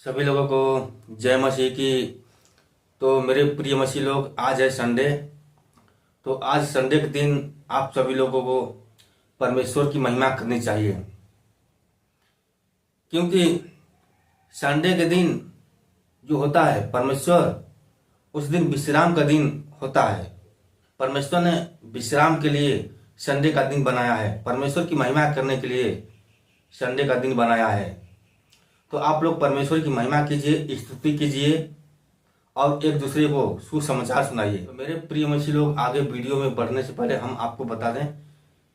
सभी लोगों को जय मसीह की। तो मेरे प्रिय मसीह लोग, आज है संडे। तो आज संडे के दिन आप सभी लोगों को परमेश्वर की महिमा करनी चाहिए, क्योंकि संडे के दिन जो होता है परमेश्वर, उस दिन विश्राम का दिन होता है। परमेश्वर ने विश्राम के लिए संडे का दिन बनाया है, परमेश्वर की महिमा करने के लिए संडे का दिन बनाया है। तो आप लोग परमेश्वर की महिमा कीजिए, स्तुति कीजिए और एक दूसरे को सुसमाचार सुनाइए। तो मेरे प्रिय मसीह लोग, आगे वीडियो में बढ़ने से पहले हम आपको बता दें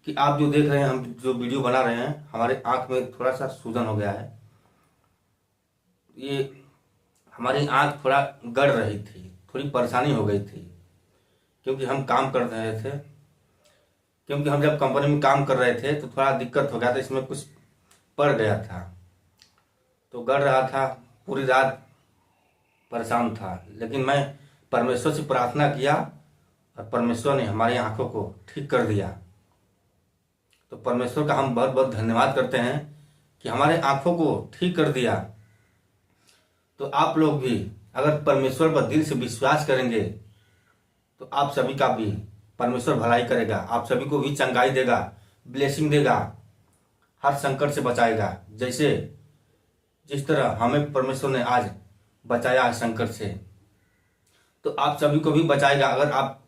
कि आप जो देख रहे हैं, हम जो वीडियो बना रहे हैं, हमारे आंख में थोड़ा सा सूजन हो गया है। ये हमारी आंख थोड़ा गड़ रही थी, थोड़ी परेशानी हो गई थी, क्योंकि हम काम कर रहे थे। क्योंकि हम जब कंपनी में काम कर रहे थे तो थोड़ा दिक्कत हो गया था, इसमें कुछ पड़ गया था तो गड़ रहा था। पूरी रात परेशान था, लेकिन मैं परमेश्वर से प्रार्थना किया और परमेश्वर ने हमारी आंखों को ठीक कर दिया। तो परमेश्वर का हम बहुत बहुत धन्यवाद करते हैं कि हमारे आंखों को ठीक कर दिया। तो आप लोग भी अगर परमेश्वर पर दिल से विश्वास करेंगे तो आप सभी का भी परमेश्वर भलाई करेगा, आप सभी को भी चंगाई देगा, ब्लेसिंग देगा, हर संकट से बचाएगा। जैसे जिस तरह हमें परमेश्वर ने आज बचाया है संकट से, तो आप सभी को भी बचाएगा। अगर आप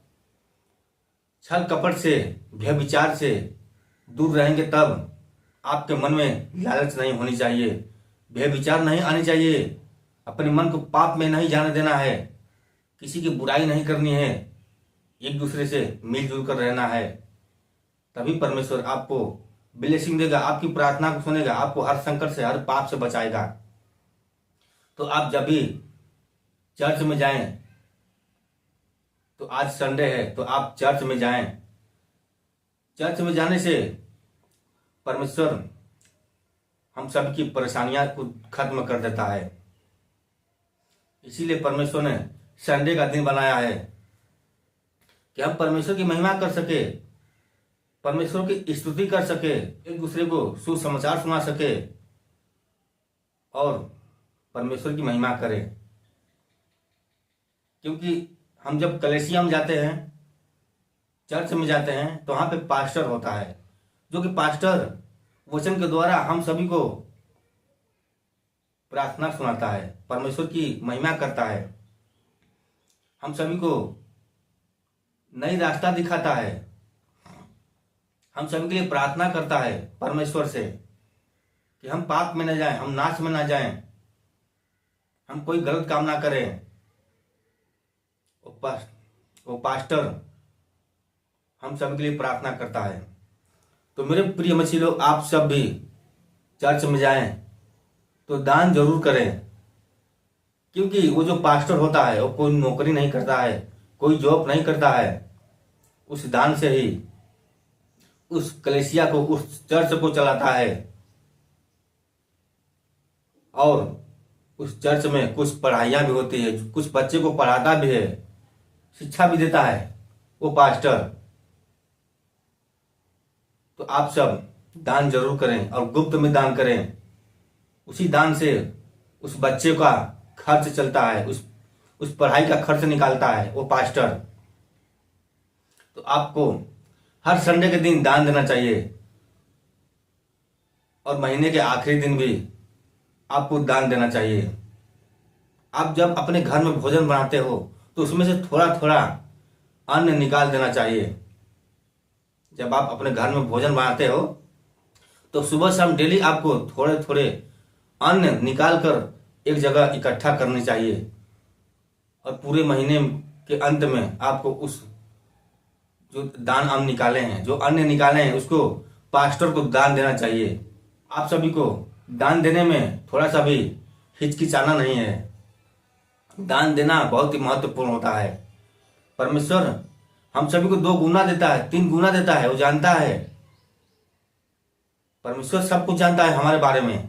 छल कपट से, व्यभिचार से दूर रहेंगे, तब आपके मन में लालच नहीं होनी चाहिए, व्यभिचार नहीं आनी चाहिए, अपने मन को पाप में नहीं जाने देना है, किसी की बुराई नहीं करनी है, एक दूसरे से मिलजुल कर रहना है। तभी परमेश्वर आपको ब्लेसिंग देगा, आपकी प्रार्थना को सुनेगा, आपको हर संकट से, हर पाप से बचाएगा। तो आप जब भी चर्च में जाएं, तो आज संडे है तो आप चर्च में जाएं। चर्च में जाने से परमेश्वर हम सबकी परेशानियां को खत्म कर देता है। इसीलिए परमेश्वर ने संडे का दिन बनाया है कि हम परमेश्वर की महिमा कर सके, परमेश्वर की स्तुति कर सके, एक दूसरे को सुसमाचार सुना सके और परमेश्वर की महिमा करें। क्योंकि हम जब कलीसिया में जाते हैं, चर्च में जाते हैं, तो वहां पे पास्टर होता है, जो कि पास्टर वचन के द्वारा हम सभी को प्रार्थना सुनाता है, परमेश्वर की महिमा करता है, हम सभी को नई रास्ता दिखाता है, हम सभी के लिए प्रार्थना करता है परमेश्वर से कि हम पाप में न जाएं, हम नाश में न जाएं, हम कोई गलत काम ना करें। वो पास्टर हम सब के लिए प्रार्थना करता है। तो मेरे प्रिय मसीह लोग, आप सब भी चर्च में जाएं तो दान जरूर करें, क्योंकि वो जो पास्टर होता है वो कोई नौकरी नहीं करता है, कोई जॉब नहीं करता है। उस दान से ही उस कलीसिया को, उस चर्च को चलाता है और उस चर्च में कुछ पढ़ाइयाँ भी होती है, कुछ बच्चे को पढ़ाता भी है, शिक्षा भी देता है वो पास्टर। तो आप सब दान जरूर करें और गुप्त में दान करें। उसी दान से उस बच्चे का खर्च चलता है, उस पढ़ाई का खर्च निकालता है वो पास्टर। तो आपको हर संडे के दिन दान देना चाहिए और महीने के आखिरी दिन भी आपको दान देना चाहिए। आप जब अपने घर में भोजन बनाते हो तो उसमें से थोड़ा थोड़ा अन्न निकाल देना चाहिए। जब आप अपने घर में भोजन बनाते हो तो सुबह शाम डेली आपको थोड़े थोड़े अन्न निकाल कर एक जगह इकट्ठा करनी चाहिए और पूरे महीने के अंत में आपको उस जो दान अन्न निकाले हैं, जो अन्न निकाले हैं, उसको पास्टर को दान देना चाहिए। आप सभी को दान देने में थोड़ा सा भी हिचकिचाना नहीं है। दान देना बहुत ही महत्वपूर्ण होता है। परमेश्वर हम सभी को 2 गुना देता है, 3 गुना देता है, वो जानता है। परमेश्वर सब कुछ जानता है हमारे बारे में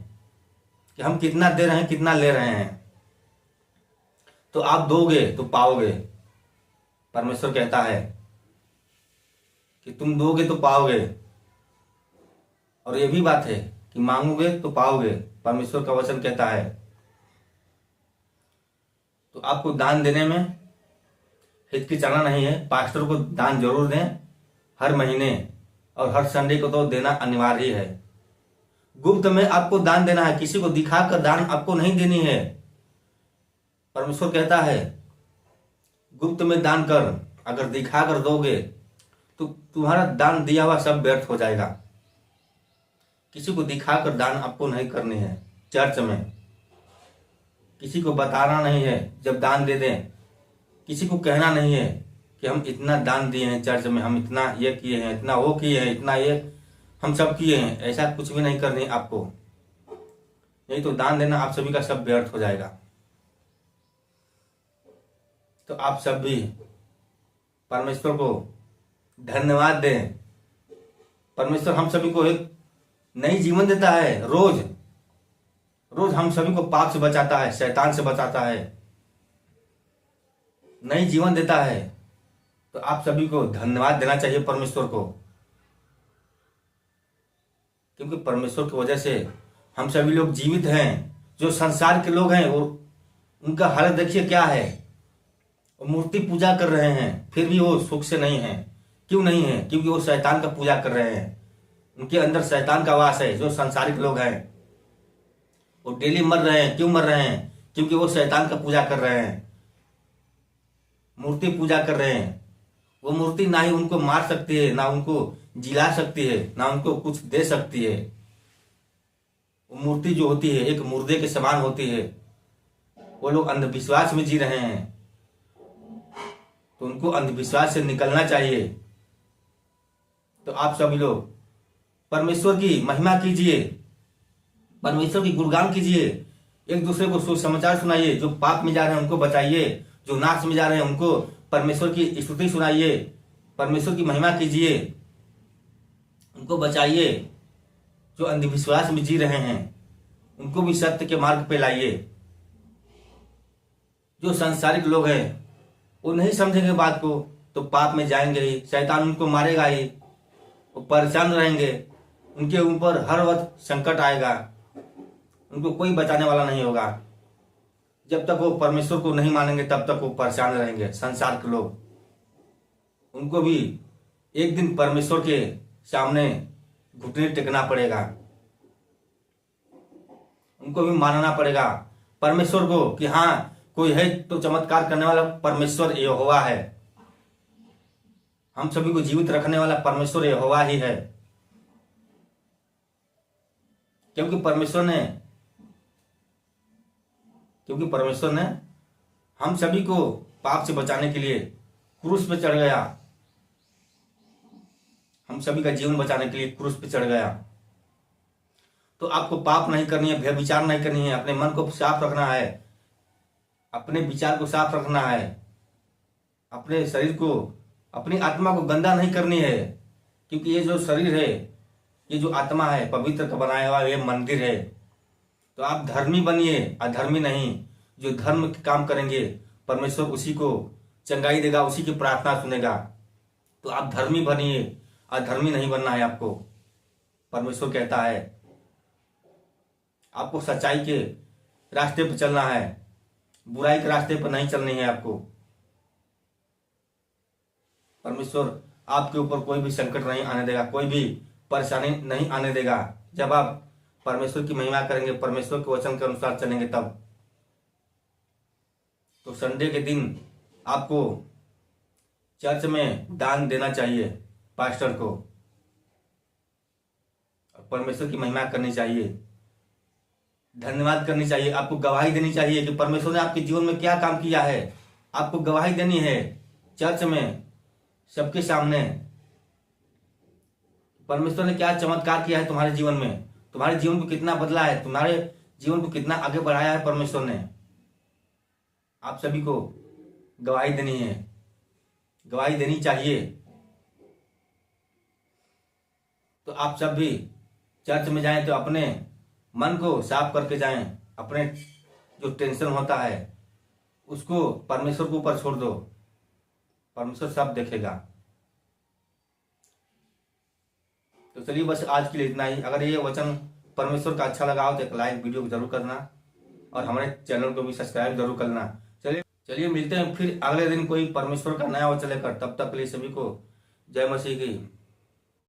कि हम कितना दे रहे हैं, कितना ले रहे हैं। तो आप दोगे तो पाओगे। परमेश्वर कहता है कि तुम दोगे तो पाओगे, और ये भी बात है कि मांगोगे तो पाओगे। परमेश्वर का वचन कहता है तो आपको दान देने में हिचकिचाना नहीं है। पास्टर को दान जरूर दें हर महीने, और हर संडे को तो देना अनिवार्य ही है। गुप्त में आपको दान देना है, किसी को दिखाकर दान आपको नहीं देनी है। परमेश्वर कहता है गुप्त में दान कर, अगर दिखाकर दोगे तो तुम्हारा दान दिया हुआ सब व्यर्थ हो जाएगा। किसी को दिखाकर दान आपको नहीं करनी है। चर्च में किसी को बताना नहीं है जब दान दे दें, किसी को कहना नहीं है कि हम इतना दान दिए हैं चर्च में, हम इतना ये किए हैं, इतना वो किए हैं, इतना ये हम सब किए हैं। ऐसा कुछ भी नहीं करनी आपको, नहीं तो दान देना आप सभी का सब व्यर्थ हो जाएगा। तो आप सब भी परमेश्वर को धन्यवाद दें। परमेश्वर हम सभी को एक नई जीवन देता है। रोज रोज हम सभी को पाप से बचाता है, शैतान से बचाता है, नई जीवन देता है। तो आप सभी को धन्यवाद देना चाहिए परमेश्वर को, क्योंकि परमेश्वर की वजह से हम सभी लोग जीवित हैं। जो संसार के लोग हैं वो उनका हालत देखिए क्या है। वो मूर्ति पूजा कर रहे हैं, फिर भी वो सुख से नहीं है। क्यों नहीं है? क्योंकि वो शैतान का पूजा कर रहे हैं। उनके अंदर शैतान का वास है। जो सांसारिक लोग हैं वो डेली मर रहे हैं। क्यों मर रहे हैं? क्योंकि वो शैतान का पूजा कर रहे हैं, मूर्ति पूजा कर रहे हैं। वो मूर्ति ना ही उनको मार सकती है, ना उनको जिला सकती है, ना उनको कुछ दे सकती है। वो मूर्ति जो होती है एक मुर्दे के समान होती है। वो लोग अंधविश्वास में जी रहे हैं, तो उनको अंधविश्वास से निकलना चाहिए। तो आप सभी लोग परमेश्वर की महिमा कीजिए, परमेश्वर की गुणगान कीजिए, एक दूसरे को सुसमाचार सुनाइए। जो पाप में जा रहे हैं उनको बचाइए, जो नाश में जा रहे हैं उनको परमेश्वर की स्तुति सुनाइए, परमेश्वर की महिमा कीजिए, उनको बचाइए। जो अंधविश्वास में जी रहे हैं उनको भी सत्य के मार्ग पे लाइए। जो सांसारिक लोग हैं वो नहीं समझेंगे बात को, तो पाप में जाएंगे ही, शैतान उनको मारेगा ही, वो परेशान रहेंगे। उनके ऊपर हर वक्त संकट आएगा, उनको कोई बचाने वाला नहीं होगा। जब तक वो परमेश्वर को नहीं मानेंगे तब तक वो परेशान रहेंगे। संसार के लोग उनको भी एक दिन परमेश्वर के सामने घुटने टेकना पड़ेगा, उनको भी मानना पड़ेगा परमेश्वर को कि हाँ कोई है तो चमत्कार करने वाला परमेश्वर यहोवा है। हम सभी को जीवित रखने वाला परमेश्वर यहोवा ही है। क्योंकि परमेश्वर ने हम सभी को पाप से बचाने के लिए क्रूस पे चढ़ गया, हम सभी का जीवन बचाने के लिए क्रूस पे चढ़ गया। तो आपको पाप नहीं करनी है, व्यभिचार नहीं करनी है, अपने मन को साफ रखना है, अपने विचार को साफ रखना है, अपने शरीर को, अपनी आत्मा को गंदा नहीं करनी है। क्योंकि ये जो शरीर है, ये जो आत्मा है, पवित्र का बनाया हुआ ये मंदिर है। तो आप धर्मी बनिए, अधर्मी नहीं। जो धर्म के काम करेंगे परमेश्वर उसी को चंगाई देगा, उसी की प्रार्थना सुनेगा। तो आप धर्मी बनिए, अधर्मी नहीं बनना है आपको। परमेश्वर कहता है आपको सच्चाई के रास्ते पर चलना है, बुराई के रास्ते पर नहीं चलनी है आपको। परमेश्वर आपके ऊपर कोई भी संकट नहीं आने देगा, कोई भी परेशानी नहीं आने देगा। जब आप परमेश्वर की महिमा करेंगे, परमेश्वर के वचन के अनुसार चलेंगे तब। तो संडे के दिन आपको चर्च में दान देना चाहिए पास्टर को, परमेश्वर की महिमा करनी चाहिए, धन्यवाद करनी चाहिए, आपको गवाही देनी चाहिए कि परमेश्वर ने आपके जीवन में क्या काम किया है। आपको गवाही देनी है चर्च में, सबके सामने, परमेश्वर ने क्या चमत्कार किया है तुम्हारे जीवन में, तुम्हारे जीवन को कितना बदला है, तुम्हारे जीवन को कितना आगे बढ़ाया है परमेश्वर ने। आप सभी को गवाही देनी है, गवाही देनी चाहिए। तो आप सब भी चर्च में जाएं तो अपने मन को साफ करके जाएं, अपने जो टेंशन होता है उसको परमेश्वर के ऊपर छोड़ दो, परमेश्वर सब देखेगा। तो चलिए बस आज के लिए इतना ही। अगर ये वचन परमेश्वर का अच्छा लगा हो तो एक लाइक वीडियो को जरूर करना और हमारे चैनल को भी सब्सक्राइब जरूर करना। चलिए। चलिए मिलते हैं फिर अगले दिन कोई परमेश्वर का नया वचन लेकर। तब तक के लिए सभी को जय मसीह की।